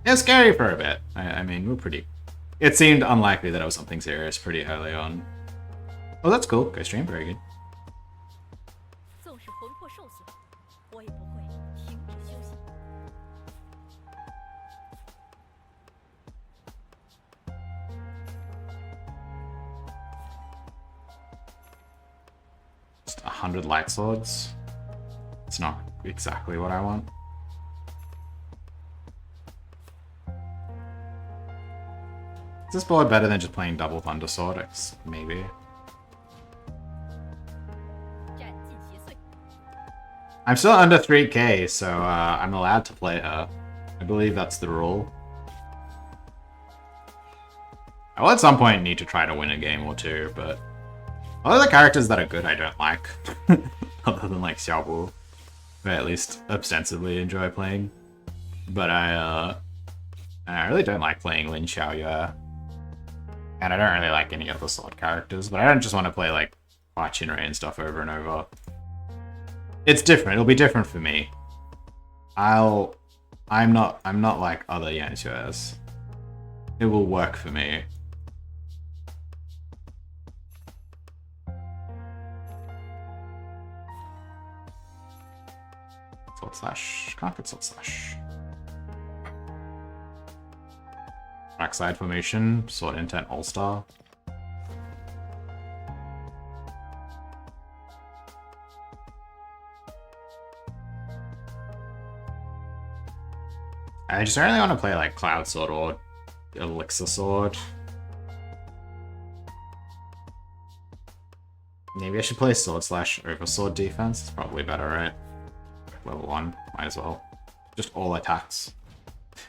It was scary for a bit. I mean, we're pretty... It seemed unlikely that it was something serious pretty early on. Oh, that's cool. Go stream, very good. Just 100 light swords. It's not exactly what I want. Is this board better than just playing double Thunder Sword? Maybe. I'm still under 3k, so I'm allowed to play her. I believe that's the rule. I will at some point need to try to win a game or two, but a lot of the characters that are good I don't like. Other than like Xiaobu, who I at least ostensibly enjoy playing. But I really don't like playing Lin Xiaoyue. And I don't really like any other sword characters, but I don't just want to play like Hua Qinrui and stuff over and over. It's different. It'll be different for me. I'm not like other Yanxues. It will work for me. Sword slash. Can't get sword slash. Backside formation, sword intent all-star. I just really want to play like Cloud Sword or Elixir Sword. Maybe I should play Sword Slash over Sword Defense. It's probably better, right? Level 1, might as well. Just all attacks.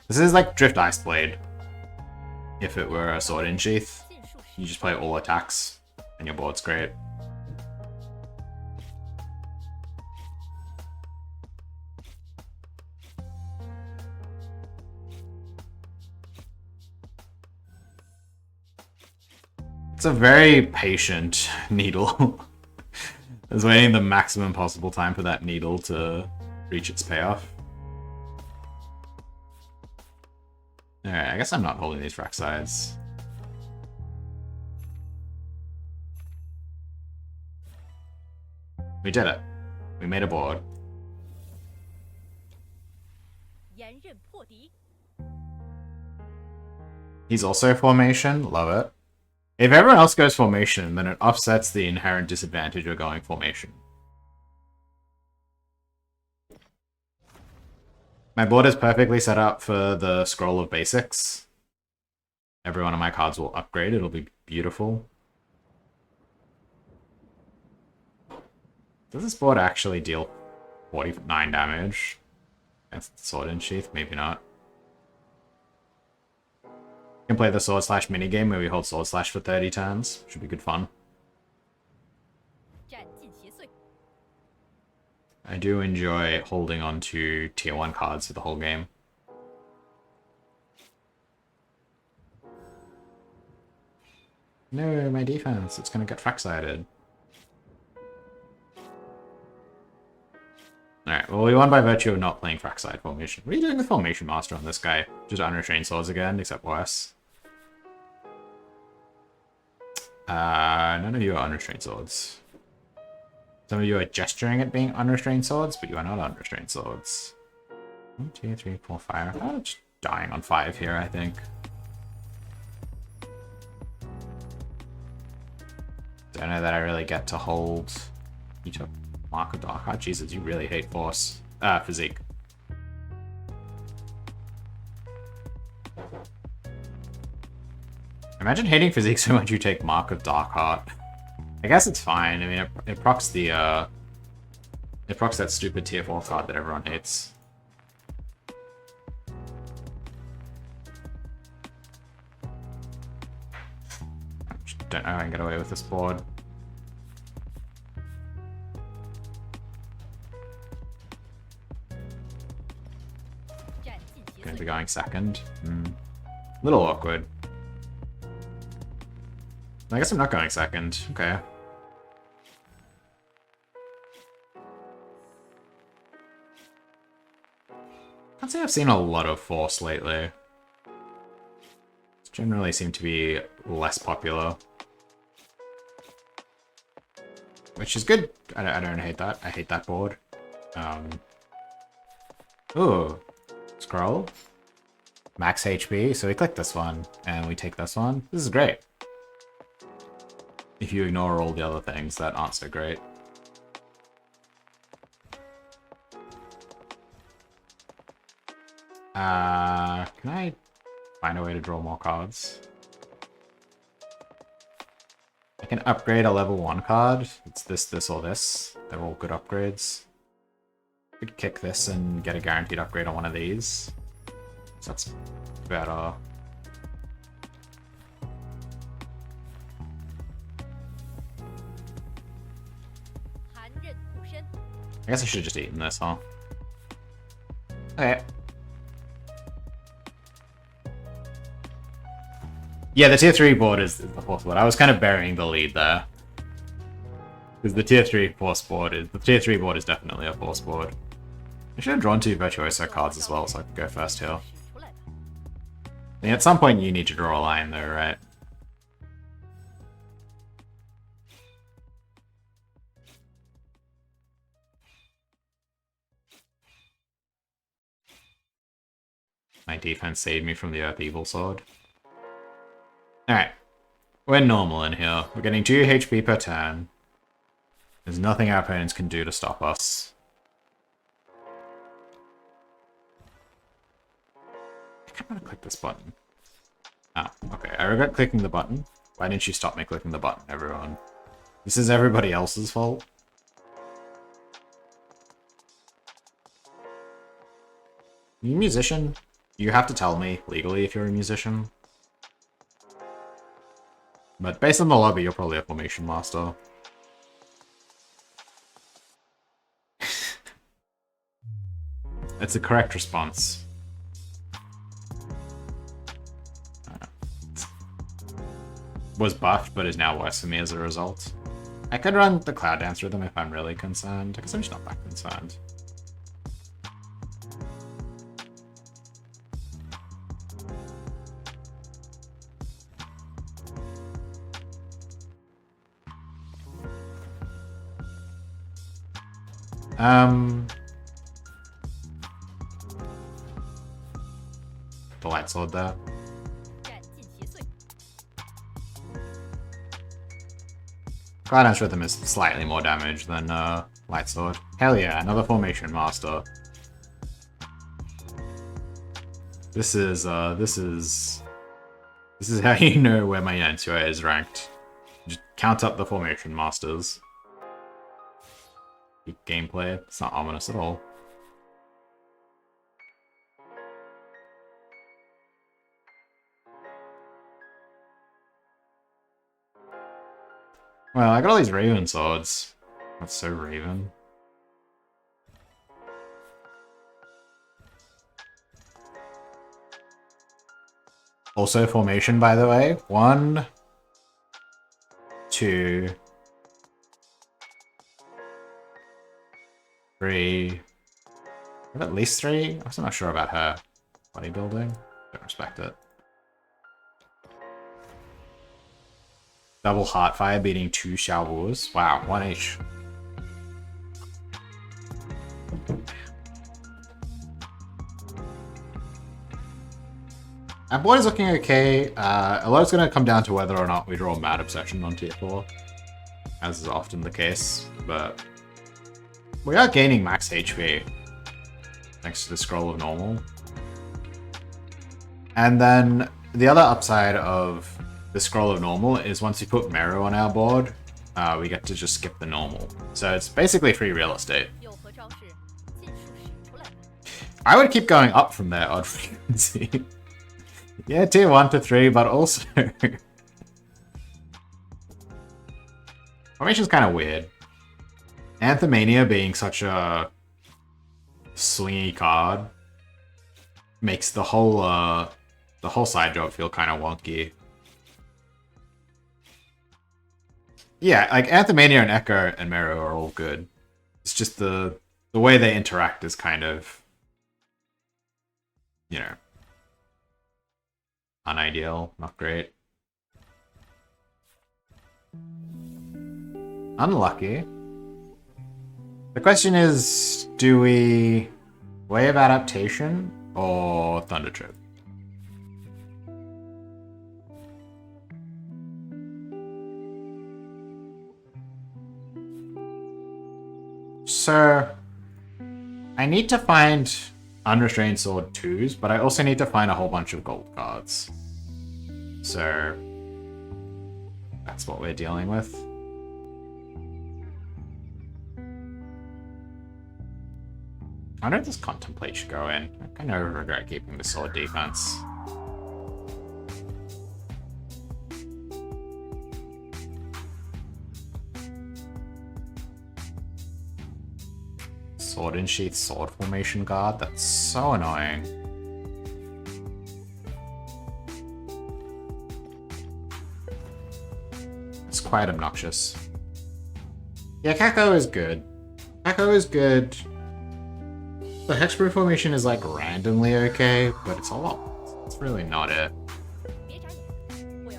This is like Drift Ice Blade. If it were a Sword in Sheath, you just play all attacks and your board's great. It's a very patient needle. I was waiting the maximum possible time for that needle to reach its payoff. Alright, I guess I'm not holding these rack sides. We did it. We made a board. He's also formation. Love it. If everyone else goes formation, then it offsets the inherent disadvantage of going formation. My board is perfectly set up for the Scroll of Basics. Every one of my cards will upgrade. It'll be beautiful. Does this board actually deal 49 damage against Sword in Sheath? Maybe not. We can play the Sword Slash minigame where we hold Sword Slash for 30 turns. Should be good fun. I do enjoy holding on to tier 1 cards for the whole game. No, my defense. It's gonna get frack-sided. Alright, well we won by virtue of not playing frack-side formation. What are you doing with Formation Master on this guy? Just Unrestrained Swords again, except worse. None of you are Unrestrained Swords. Some of you are gesturing at being Unrestrained Swords, but you are not Unrestrained Swords. 1, 2, 3, 4, 5. I'm just dying on 5 here, I think. Don't know that I really get to hold. You took Mark of Dark Heart. Jesus, you really hate Force. Physique. Imagine hating Physique so much you take Mark of Dark Heart. I guess it's fine. I mean, it procs the, it procs that stupid tier 4 card that everyone hates. I just don't know how I can get away with this board. Gonna be going second. Little awkward. I guess I'm not going second. Okay. Can't say I've seen a lot of Force lately. generally seem to be less popular. Which is good. I don't hate that. I hate that board. Ooh. Scroll. Max HP. So we click this one, and we take this one. This is great. If you ignore all the other things that aren't so great. Can I find a way to draw more cards? I can upgrade a level 1 card. It's this, this, or this. They're all good upgrades. Could kick this and get a guaranteed upgrade on one of these. So that's better. I guess I should have just eaten this, huh? Okay. Yeah, the tier 3 board is the force board. I was kind of burying the lead there. Because the tier 3 force board is... The tier 3 board is definitely a force board. I should have drawn 2 Virtuoso cards as well, so I could go first here. And at some point you need to draw a line though, right? My defense saved me from the Earth Evil Sword. Alright. We're normal in here. We're getting 2 HP per turn. There's nothing our opponents can do to stop us. I kind of want to click this button. Oh, okay. I regret clicking the button. Why didn't you stop me clicking the button, everyone? This is everybody else's fault. You a musician? You have to tell me legally if you're a musician. But based on the lobby, you're probably a formation master. It's a correct response. Was buffed, but is now worse for me as a result. I could run the Cloud Dance Rhythm if I'm really concerned. I guess I'm just not that concerned. The Light Sword there. Cloud Dance Rhythm is slightly more damage than Light Sword. Hell yeah, another Formation Master. This is how you know where my Yansua is ranked. Just count up the Formation Masters. Good gameplay. It's not ominous at all. Well, I got all these Raven swords. That's so Raven. Also formation, by the way. 1, 2, 3. At least 3? I'm also not sure about her bodybuilding. Don't respect it. Double Heartfire beating 2 Xiaowus. Wow, 1 each. Our board is looking okay. A lot is going to come down to whether or not we draw Mad Obsession on tier 4, as is often the case, but we are gaining max HP thanks to the Scroll of Normal. And then the other upside of the Scroll of Normal is once you put Meru on our board, we get to just skip the normal. So it's basically free real estate. I would keep going up from there, odd frequency. Yeah, tier 1 to 3, but also... Formation's kind of weird. Anthemania being such a swingy card makes the whole side job feel kind of wonky. Yeah, like Anthemania and Echo and Meru are all good. It's just the way they interact is kind of, you know, unideal, not great. Unlucky. The question is, do we Way of Adaptation or Thunder Trip? So, I need to find Unrestrained Sword 2s, but I also need to find a whole bunch of gold cards. So, that's what we're dealing with. I don't just Contemplate should go in. I kind of regret keeping the sword defense. Sword in Sheath, Sword Formation Guard. That's so annoying. It's quite obnoxious. Yeah, Kako is good. Kako is good. The Hexproof Formation is like randomly okay, but it's a lot. It's really not it.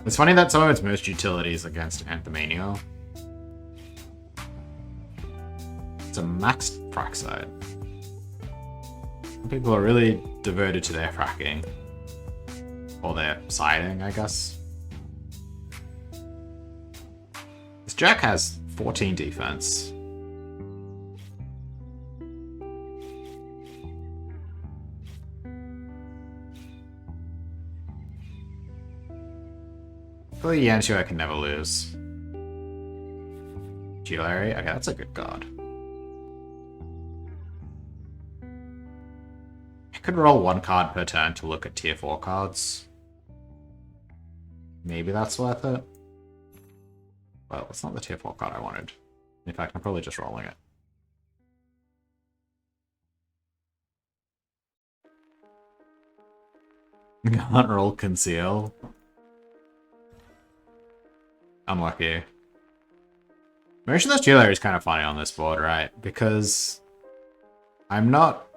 It's funny that some of its most utilities against Anthemania. It's a maxed frac side. People are really devoted to their fracking. Or their siding, I guess. This Jack has 14 defense. For the Yanshu, I can never lose. Jewelry? Okay, that's a good card. I could roll one card per turn to look at tier 4 cards. Maybe that's worth it. Well, it's not the tier 4 card I wanted. In fact, I'm probably just rolling it. Can't roll Conceal. Unlucky. Motionless Jewelry is kind of funny on this board, right? Because I'm not...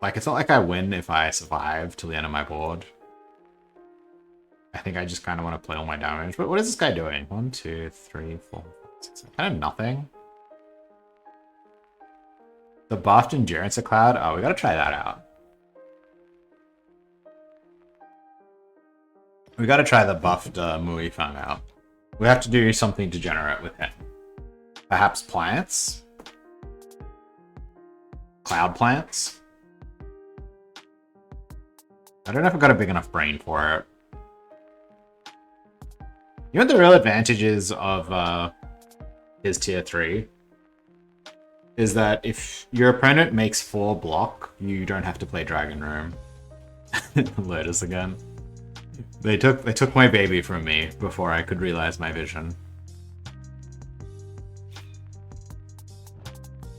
Like, it's not like I win if I survive till the end of my board. I think I just kind of want to play all my damage. But what is this guy doing? 1, 2, 3, 4, 5, 6, 7. Kind of nothing. The buffed Endurance of Cloud? Oh, we gotta try that out. We gotta try the buffed Mui Fang out. We have to do something degenerate with him. Perhaps plants? Cloud plants? I don't know if I've got a big enough brain for it. You know what the real advantages of his tier 3? Is that if your opponent makes 4 block, you don't have to play Dragon Room. Lotus again. They took my baby from me before I could realize my vision.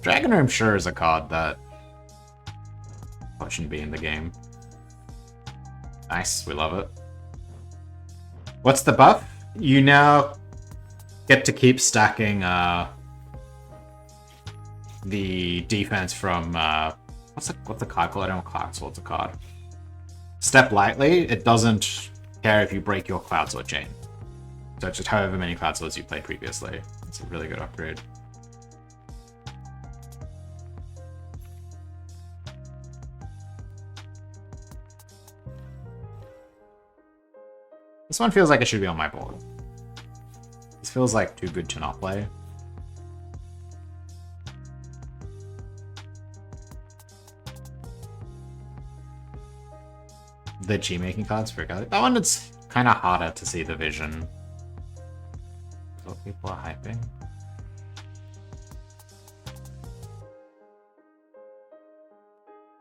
Dragon Room sure is a card that shouldn't be in the game. Nice, we love it. What's the buff? You now get to keep stacking the defense from what's the card called? I don't know Cloud Sword's a card. Step Lightly, it doesn't care if you break your Cloud Sword chain. So it's just however many Cloud Swords you played previously. It's a really good upgrade. This one feels like it should be on my board. This feels like too good to not play. The G-making cards for that one, it's kind of harder to see the vision. That's what people are hyping.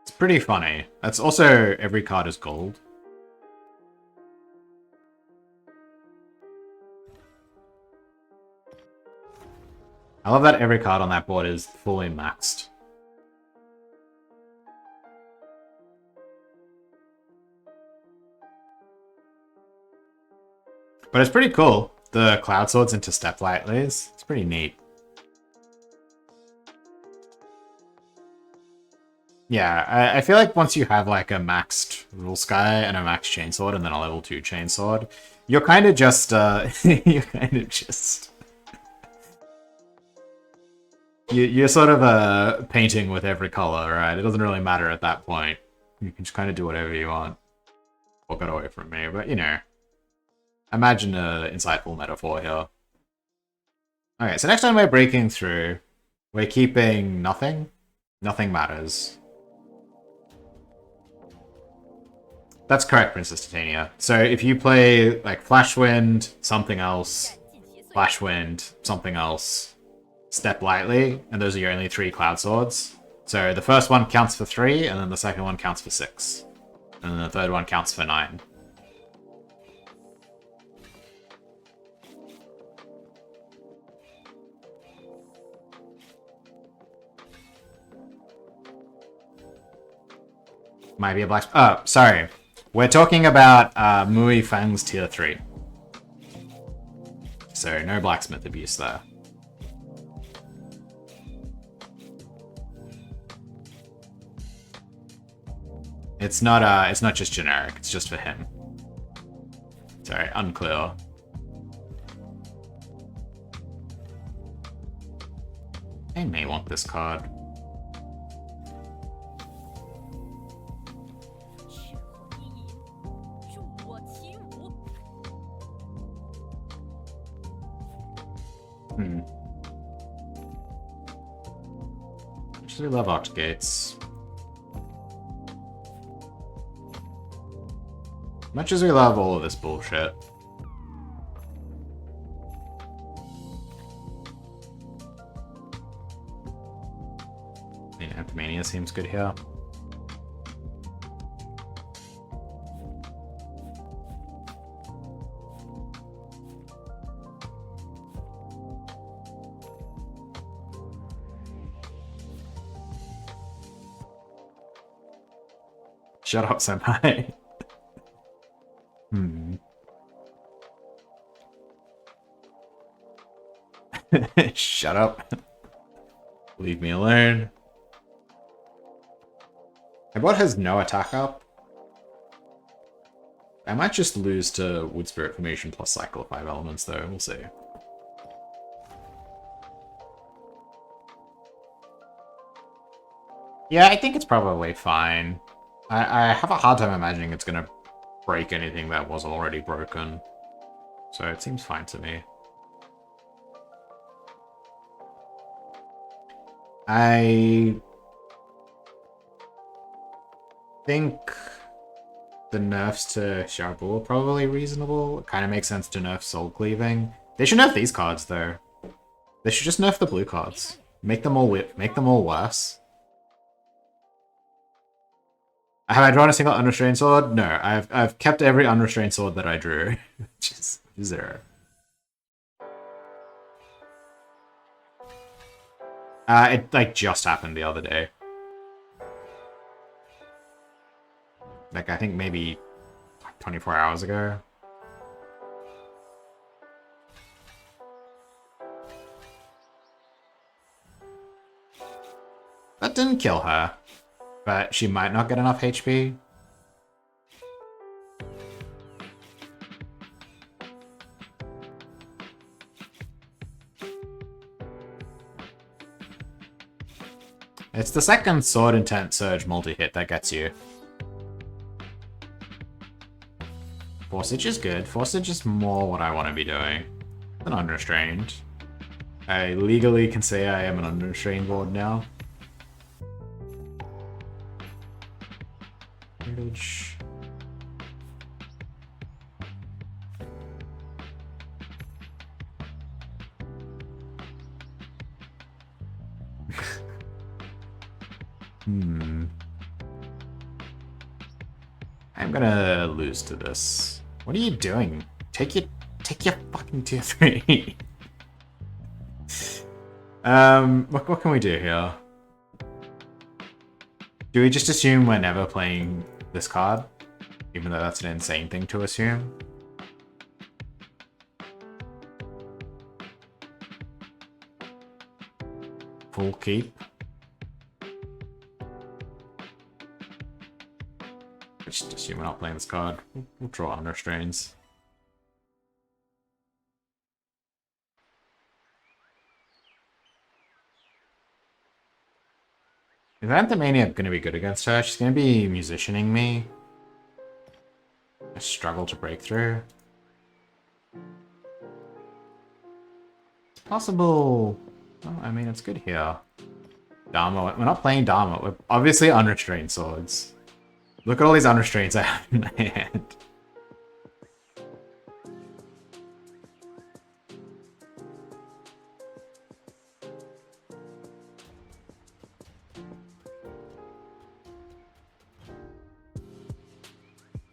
It's pretty funny. That's also every card is gold. I love that every card on that board is fully maxed. But it's pretty cool. The Cloud Swords into Step Lightlies. It's pretty neat. Yeah, I feel like once you have like a maxed Rule Sky and a max Chainsword and then a level 2 Chainsword, you're kind of just, you're kind of just... You're sort of painting with every color, right? It doesn't really matter at that point. You can just kind of do whatever you want. Or get away from me, but you know. Imagine an insightful metaphor here. Okay, so next time we're breaking through, we're keeping nothing. Nothing matters. That's correct, Princess Titania. So if you play like Flash Wind, something else, Flash Wind, something else, Step Lightly, and those are your only 3 Cloud Swords. So the first one counts for 3, and then the second one counts for 6. And then the third one counts for 9. Might be a black... Oh, sorry. We're talking about Mui Fang's tier 3. So no blacksmith abuse there. It's not just generic, it's just for him. Sorry, unclear. I may want this card. Actually love Octagates. Much as we love all of this bullshit. I mean, Anthemania seems good here. Shut up, senpai. Shut up. Leave me alone. My bot has no attack up. I might just lose to Wood Spirit Formation plus Cycle of 5 Elements though, we'll see. Yeah, I think it's probably fine. I have a hard time imagining it's gonna break anything that was already broken. So it seems fine to me. I think the nerfs to Xiaobu are probably reasonable. It kind of makes sense to nerf Soul Cleaving. They should nerf these cards though. They should just nerf the blue cards. Make them all worse. Have I drawn a single unrestrained sword? No, I've kept every unrestrained sword that I drew. Just 0. It like just happened the other day. Like I think maybe 24 hours ago. That didn't kill her, but she might not get enough HP. It's the second Sword Intent Surge multi-hit that gets you. Forsage is good. Forsage is more what I want to be doing than Unrestrained. I legally can say I am an Unrestrained board now. I'm gonna lose to this. What are you doing? Take your fucking tier 3. What can we do here? Do we just assume we're never playing this card? Even though that's an insane thing to assume. Full keep. just assume we're not playing this card. We'll draw Unrestrained. Is Anthemania going to be good against her? She's going to be musicianing me. I struggle to break through. It's possible. Oh, I mean, it's good here. Dharma. We're not playing Dharma. We're obviously Unrestrained swords. Look at all these Unrestraineds I have in my hand.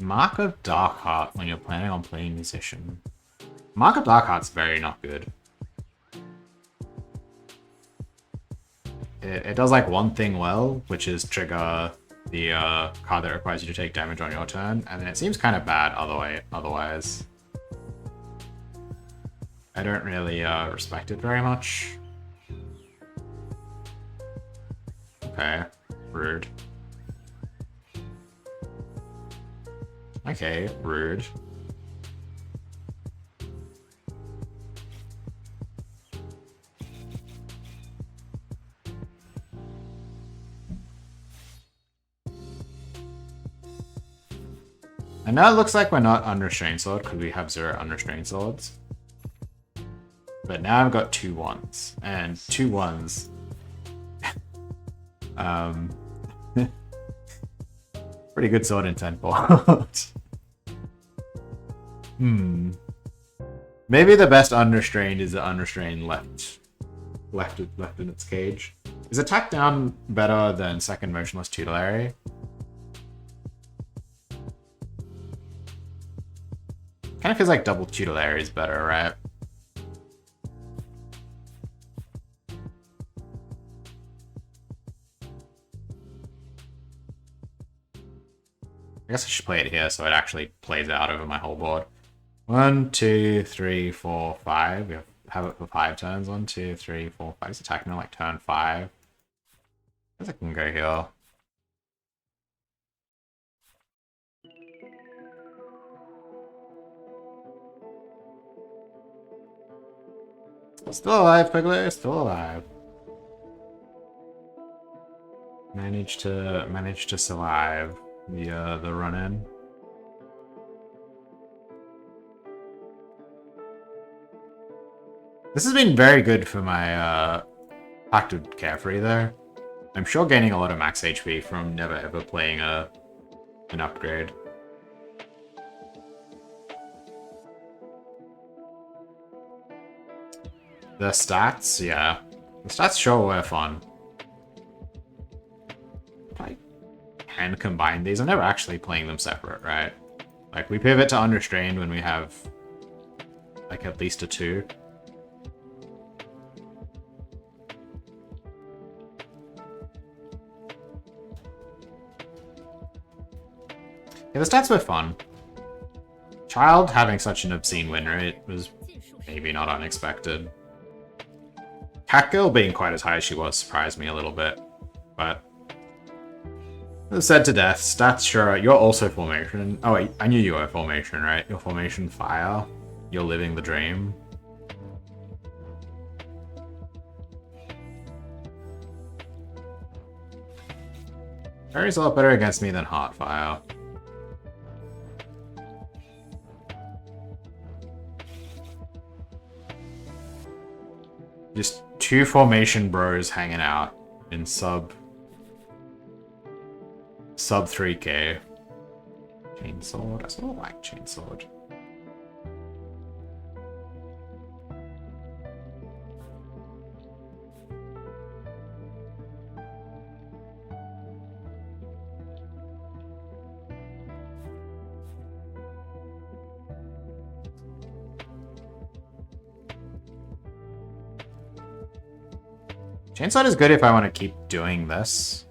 Mark of Darkheart when you're planning on playing Musician. Mark of Darkheart's very not good. It does like one thing well, which is trigger the card that requires you to take damage on your turn, and then it seems kind of bad otherwise. I don't really respect it very much. Okay, rude. Okay, rude. And now it looks like we're not Unrestrained Sword because we have 0 Unrestrained Swords. But now I've got 2 1s. And 2 1s. Pretty good sword in 10 port. Maybe the best Unrestrained is the Unrestrained left in its cage. Is attack down better than second motionless tutelary? Kind of feels like double tutelary is better, right? I guess I should play it here so it actually plays out over my whole board. 1, 2, 3, 4, 5. We have it for 5 turns. 1, 2, 3, 4, 5. It's attacking on like turn 5. I guess I can go here. Still alive, Piglet. Still alive. Managed to survive the run-in. This has been very good for my active Carefree though. I'm sure gaining a lot of max HP from never ever playing an upgrade. The stats, yeah. The stats sure were fun. I can combine these. I'm never actually playing them separate, right? Like, we pivot to Unrestrained when we have, like, at least a 2. Yeah, the stats were fun. Child having such an obscene win rate was maybe not unexpected. Cat Girl being quite as high as she was surprised me a little bit, but said to death, stats sure, you're also Formation. Oh wait, I knew you were Formation, right? You're Formation Fire. You're living the dream. Fairy's a lot better against me than Heartfire. Just 2 Formation bros hanging out in sub 3k. Chainsword. I sort of like Chainsword. Chainsword is good if I want to keep doing this.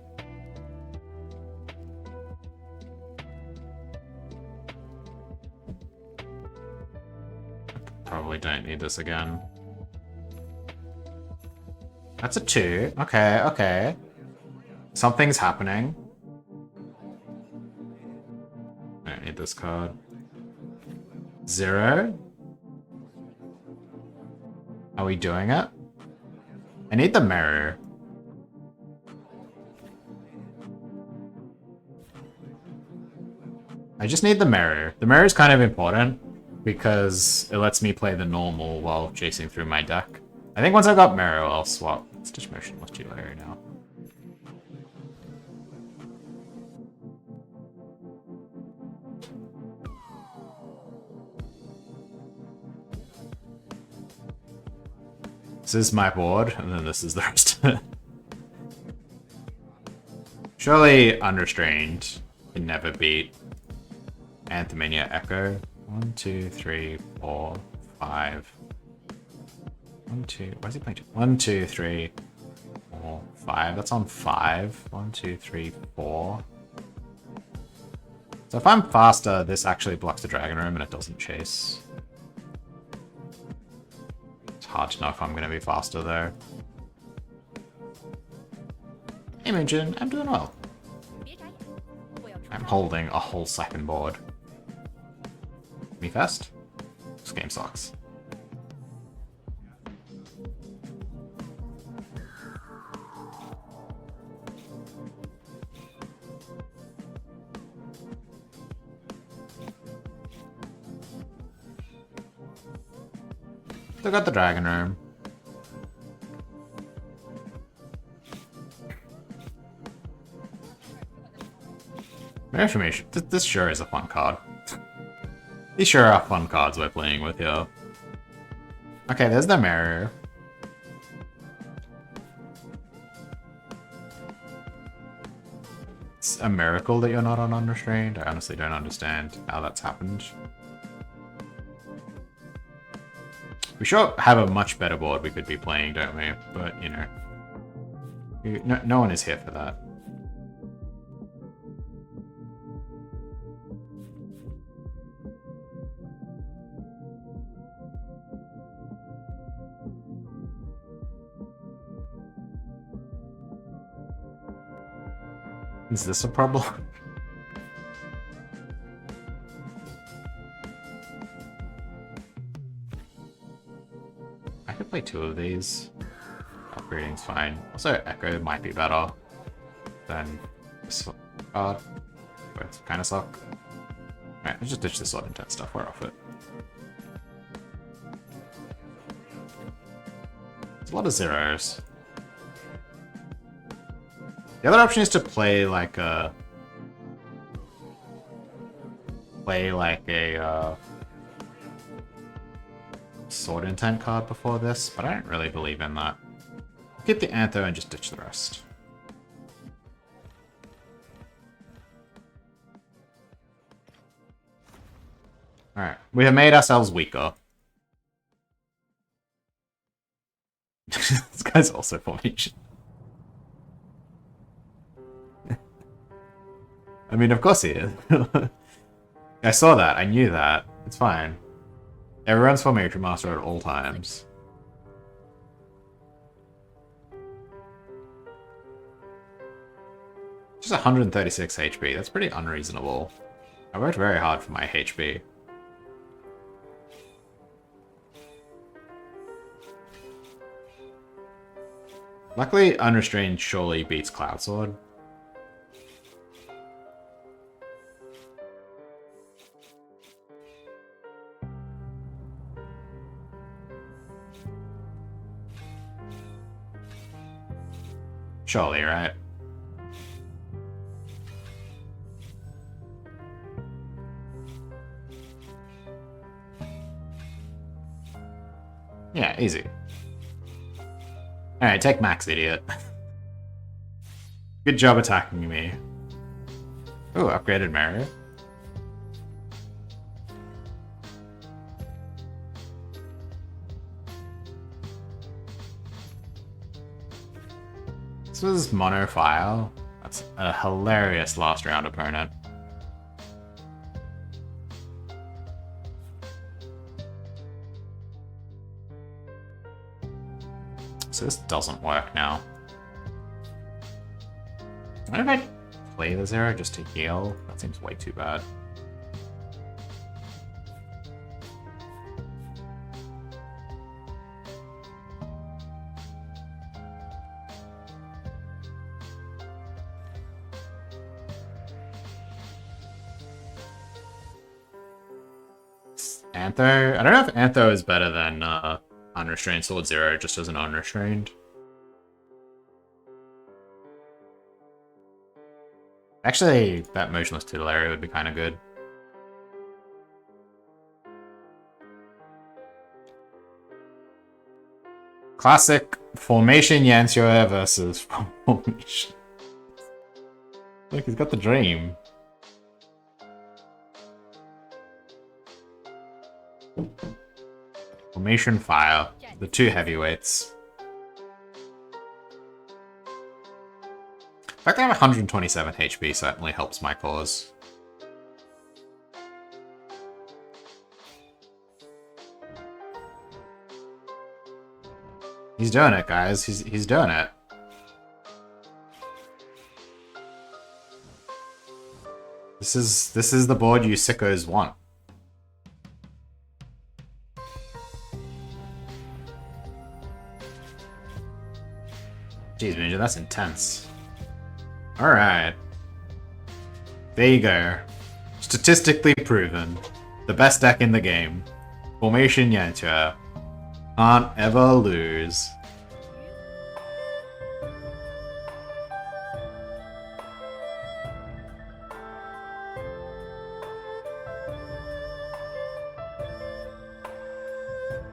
Probably don't need this again. That's a 2. Okay, okay. Something's happening. don't need this card. 0? Are we doing it? I need the mirror. I just need the mirror. The mirror is kind of important because it lets me play the normal while chasing through my deck. I think once I got mirror, I'll swap. Stitch Motion looks too low now. This is my board, and then this is the rest of it. Surely Unrestrained can never beat Antherminia Echo. 1, 2, 3, 4, 5. 1, 2. Why is he playing 2? 1, 2, 3, 4, 5. That's on 5. 1, 2, 3, 4. So if I'm faster, this actually blocks the Dragon Room and it doesn't chase. It's hard to know if I'm going to be faster though. Hey Moonjin, I'm doing well. I'm holding a whole second board. Me first? This game sucks. Still got the Dragon Room. Mirror Formation. This sure is a fun card. These sure are fun cards we're playing with here. Okay, there's the mirror. It's a miracle that you're not on Unrestrained. I honestly don't understand how that's happened. We sure have a much better board we could be playing, don't we? But, you know. No one is here for that. Is this a problem? I could play 2 of these. Upgrading's fine. Also, Echo might be better than this card. Both kind of suck. Alright, let's just ditch this Sword Intent stuff. We're off it. There's a lot of zeros. The other option is to play like a Sword Intent card before this, but I don't really believe in that. I'll keep the Antho and just ditch the rest. Alright, we have made ourselves weaker. This guy's also formation. I mean, of course he is. I saw that. I knew that. It's fine. Everyone's Formation Master at all times. Just 136 HP. That's pretty unreasonable. I worked very hard for my HP. Luckily, Unrestrained surely beats Cloud Sword. Surely, right? Yeah, easy. Alright, take Max, idiot. Good job attacking me. Ooh, upgraded Mario. This was Mono File. That's a hilarious last round opponent. So this doesn't work now. What if I play the 0 just to heal? That seems way too bad. Antho? I don't know if Antho is better than Unrestrained Sword Zero, just as an Unrestrained. Actually, that Motionless Titillary would be kind of good. Classic Formation Yanxue versus Formation. Look, he's got the dream. Formation Fire, the two heavyweights. The fact that I have 127 HP certainly helps my cause. He's doing it, guys. He's doing it. This is the board you sickos want. Jeez, Ninja, that's intense. Alright. There you go. Statistically proven. The best deck in the game. Formation Yanxue. Can't ever lose.